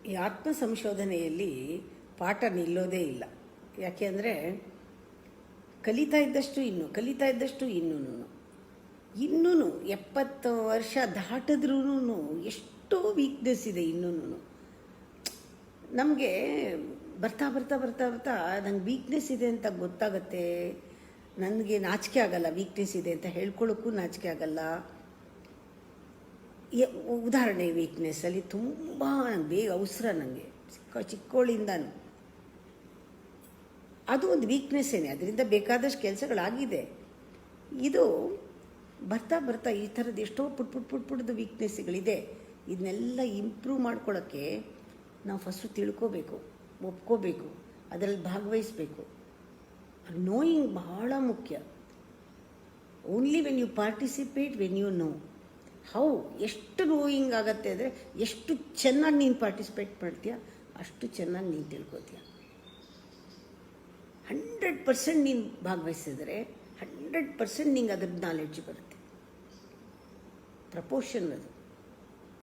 ಈ ಆತ್ಮ ಸಂಶೋಧನೆಯಲ್ಲಿ ಪಾಠ ನಿಲ್ಲೋದೇ ಇಲ್ಲ. ಯಾಕೆ ಅಂದರೆ ಕಲಿತಾ ಇದ್ದಷ್ಟು ಇನ್ನೂ 70 ವರ್ಷ ದಾಟಿದ್ರೂ ಎಷ್ಟೋ ವೀಕ್ನೆಸ್ ಇದೆ. ಇನ್ನೂ ನಮಗೆ ಬರ್ತಾ ಬರ್ತಾ ಬರ್ತಾ ಬರ್ತಾ ನಂಗೆ ವೀಕ್ನೆಸ್ ಇದೆ ಅಂತ ಗೊತ್ತಾಗತ್ತೆ. ನನಗೆ ನಾಚಿಕೆ ಆಗಲ್ಲ, ವೀಕ್ನೆಸ್ ಇದೆ ಅಂತ ಹೇಳ್ಕೊಳ್ಳೋಕ್ಕೂ ನಾಚಿಕೆ ಆಗಲ್ಲ. ಉದಾಹರಣೆ, ವೀಕ್ನೆಸ್ಸಲ್ಲಿ ತುಂಬ ಬೇಗ ಅವಸರ, ನನಗೆ ಚಿಕ್ಕೋಳಿಂದನೂ ಅದು ಒಂದು ವೀಕ್ನೆಸ್ಸೇನೆ. ಅದರಿಂದ ಬೇಕಾದಷ್ಟು ಕೆಲಸಗಳಾಗಿದೆ. ಇದು ಬರ್ತಾ ಬರ್ತಾ ಈ ಥರದ್ದು ಎಷ್ಟೋ ಪುಟ್ಟದು ವೀಕ್ನೆಸ್ಗಳಿದೆ. ಇದನ್ನೆಲ್ಲ ಇಂಪ್ರೂವ್ ಮಾಡ್ಕೊಳ್ಳೋಕ್ಕೆ ನಾವು ಫಸ್ಟು ತಿಳ್ಕೋಬೇಕು, ಒಪ್ಕೋಬೇಕು, ಅದರಲ್ಲಿ ಭಾಗವಹಿಸಬೇಕು. ನೋಯಿಂಗ್ ಬಹಳ ಮುಖ್ಯ. Only when you participate, when you know how. ಎಷ್ಟು ನೋಯಿಂಗ್ ಆಗತ್ತೆ ಅಂದರೆ ಎಷ್ಟು ಚೆನ್ನಾಗಿ ನೀನು ಪಾರ್ಟಿಸಿಪೇಟ್ ಮಾಡ್ತೀಯ, ಅಷ್ಟು ಚೆನ್ನಾಗಿ ನೀನು ತಿಳ್ಕೊತೀಯ. 100% ನೀನು ಭಾಗವಹಿಸಿದರೆ 100% ನಿಂಗೆ ಅದ್ರ ನಾಲೆಡ್ಜ್ ಬರುತ್ತೆ. ಪ್ರಪೋರ್ಷನ್ ಅದು.